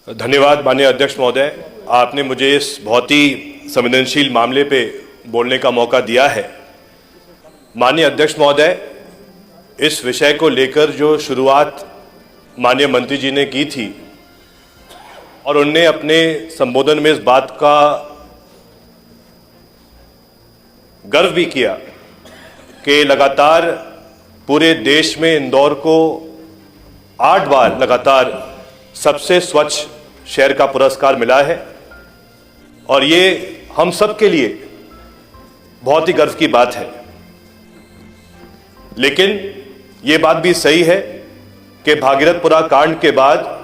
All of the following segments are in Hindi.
धन्यवाद माननीय अध्यक्ष महोदय, आपने मुझे इस बहुत ही संवेदनशील मामले पे बोलने का मौका दिया है। माननीय अध्यक्ष महोदय, इस विषय को लेकर जो शुरुआत माननीय मंत्री जी ने की थी और उनने अपने संबोधन में इस बात का गर्व भी किया कि लगातार पूरे देश में इंदौर को 8 बार लगातार सबसे स्वच्छ शहर का पुरस्कार मिला है और ये हम सब के लिए बहुत ही गर्व की बात है। लेकिन ये बात भी सही है कि भागीरथपुरा कांड के बाद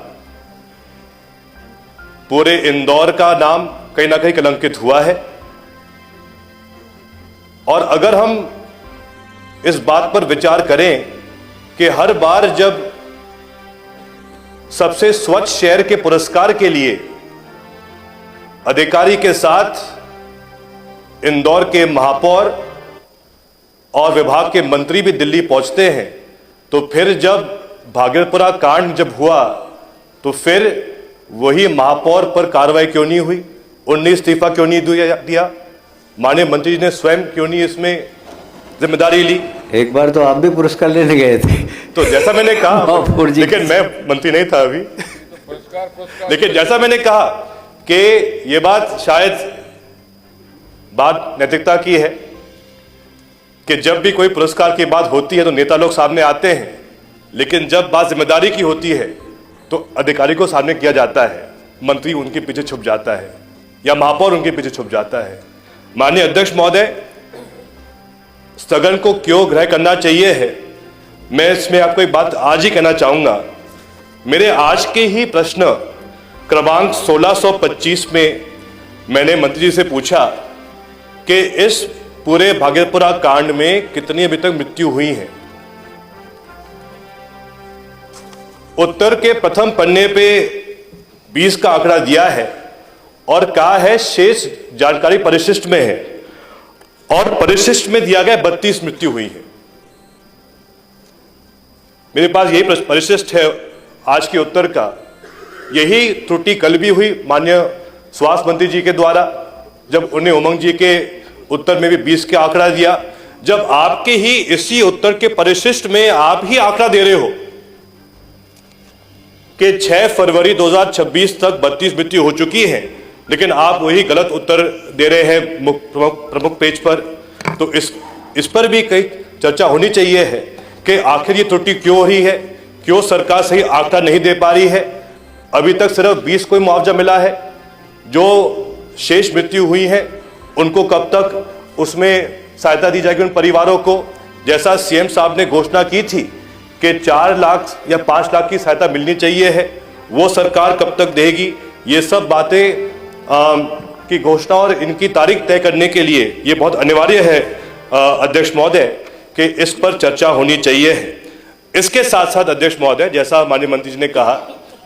पूरे इंदौर का नाम कहीं ना कहीं कलंकित हुआ है और अगर हम इस बात पर विचार करें कि हर बार जब सबसे स्वच्छ शहर के पुरस्कार के लिए अधिकारी के साथ इंदौर के महापौर और विभाग के मंत्री भी दिल्ली पहुंचते हैं, तो फिर जब भागीरथपुरा कांड जब हुआ तो फिर वही महापौर पर कार्रवाई क्यों नहीं हुई? उन्हें इस्तीफा क्यों नहीं दिया? माननीय मंत्री जी ने स्वयं क्यों नहीं इसमें जिम्मेदारी ली? एक बार तो आप भी पुरस्कार लेने गए थे। तो जैसा मैंने कहा, लेकिन मैं मंत्री नहीं था अभी। लेकिन जैसा मैंने कहा कि ये बात शायद बात नैतिकता की है कि जब भी कोई पुरस्कार की बात होती है तो नेता लोग सामने आते हैं, लेकिन जब बात जिम्मेदारी की होती है तो अधिकारी को सामने किया जाता है, मंत्री उनके पीछे छुप जाता है या महापौर उनके पीछे छुप जाता है। माननीय अध्यक्ष महोदय, स्थगन को क्यों ग्रहण करना चाहिए है, मैं इसमें आपको एक बात आज ही कहना चाहूंगा। मेरे आज के ही प्रश्न क्रमांक 1625 में मैंने मंत्री जी से पूछा कि इस पूरे भागीरथपुरा कांड में कितनी अभी तक मृत्यु हुई है। उत्तर के प्रथम पन्ने पे 20 का आंकड़ा दिया है और कहा है शेष जानकारी परिशिष्ट में है और परिशिष्ट में दिया गया 32 मृत्यु हुई है। मेरे पास यही परिशिष्ट है आज के उत्तर का। यही त्रुटि कल भी हुई माननीय स्वास्थ्य मंत्री जी के द्वारा, जब उन्हें उमंग जी के उत्तर में भी 20 का आंकड़ा दिया। जब आपके ही इसी उत्तर के परिशिष्ट में आप ही आंकड़ा दे रहे हो कि 6 फरवरी 2026 तक 32 मृत्यु हो चुकी है, लेकिन आप वही गलत उत्तर दे रहे हैं प्रमुख पेज पर। तो इस पर भी कई चर्चा होनी चाहिए है कि आखिर ये त्रुटि क्यों हो रही है, क्यों सरकार सही आंकड़ा नहीं दे पा रही है। अभी तक सिर्फ 20 को मुआवजा मिला है, जो शेष मृत्यु हुई है उनको कब तक उसमें सहायता दी जाएगी उन परिवारों को? जैसा सीएम साहब ने घोषणा की थी कि 4 लाख या 5 लाख की सहायता मिलनी चाहिए है, वो सरकार कब तक देगी? ये सब बातें की घोषणा और इनकी तारीख तय करने के लिए ये बहुत अनिवार्य है अध्यक्ष महोदय कि इस पर चर्चा होनी चाहिए है। इसके साथ साथ अध्यक्ष महोदय, जैसा माननीय मंत्री जी ने कहा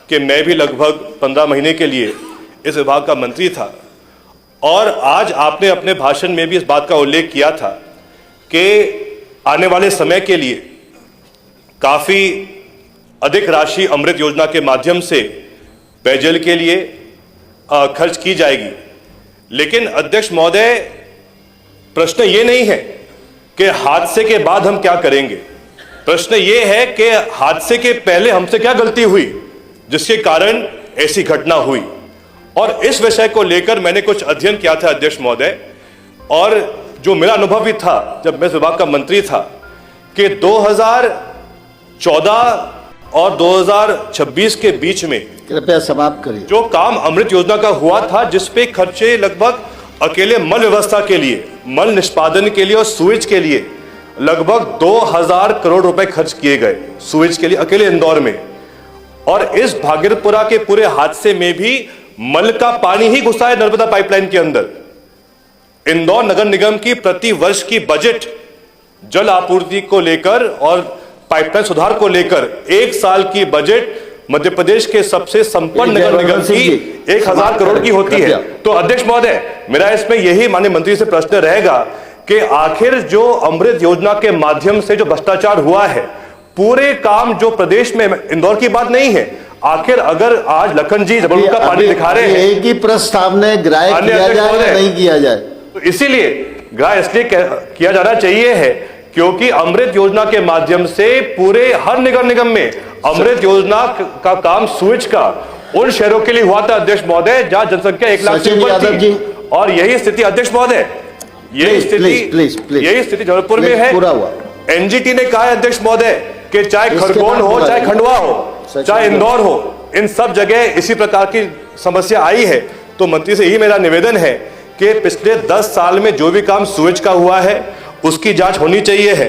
कि मैं भी लगभग 15 महीने के लिए इस विभाग का मंत्री था और आज आपने अपने भाषण में भी इस बात का उल्लेख किया था कि आने वाले समय के लिए काफी अधिक राशि अमृत योजना के माध्यम से पेयजल के लिए खर्च की जाएगी। लेकिन अध्यक्ष महोदय, प्रश्न ये नहीं है कि हादसे के बाद हम क्या करेंगे, प्रश्न ये है कि हादसे के पहले हमसे क्या गलती हुई जिसके कारण ऐसी घटना हुई। और इस विषय को लेकर मैंने कुछ अध्ययन किया था अध्यक्ष महोदय, और जो मेरा अनुभव भी था जब मैं इस विभाग का मंत्री था कि 2014 और 2026 के बीच में, कृपया समाप्त करिए, जो काम अमृत योजना का हुआ था जिसपे खर्चे लगभग अकेले मल व्यवस्था के लिए, मल निष्पादन के लिए और सुएज के लिए लगभग 2000 करोड़ रुपए खर्च किए गए, सुएज के लिए अकेले इंदौर में। और इस भागीरथपुरा के पूरे हादसे में भी मल का पानी ही घुसा है नर्मदा पाइपलाइन के अंदर। इंदौर नगर निगम की प्रति वर्ष की बजट जल आपूर्ति को लेकर और पाइपलाइन सुधार को लेकर 1 साल की बजट मध्य प्रदेश के सबसे संपन्न नगर निगम की 1000 करोड़ की होती है। तो अध्यक्ष महोदय, मेरा इसमें यही माननीय मंत्री से प्रश्न रहेगा कि आखिर जो अमृत योजना के माध्यम से जो भ्रष्टाचार हुआ है, पूरे काम जो प्रदेश में, इंदौर की बात नहीं है, आखिर अगर आज लखन जी जबलपुर का पानी दिखा रहे हैं, एक ही प्रस्ताव ने ग्राह्य अन्य किया अध्यक्ष जाए या महोदय, नहीं किया जाए? तो इसीलिए ग्राह्य इसलिए किया जाना चाहिए है क्योंकि अमृत योजना के माध्यम से पूरे हर निगम में अमृत योजना का काम सुएज का उन शहरों के लिए हुआ था अध्यक्ष महोदय जहां जनसंख्या 1 लाख से सचिन ऊपर यादव जी। थी। और यही स्थिति अध्यक्ष महोदय, यही स्थिति जबलपुर में है। पूरा हुआ। एनजीटी ने कहा है अध्यक्ष महोदय कि चाहे खरगोन हो, चाहे खंडवा हो, चाहे इंदौर हो, इन सब जगह इसी प्रकार की समस्या आई है। तो मंत्री से यही मेरा निवेदन है कि पिछले 10 साल में जो भी काम सुएज का हुआ है उसकी जांच होनी चाहिए है।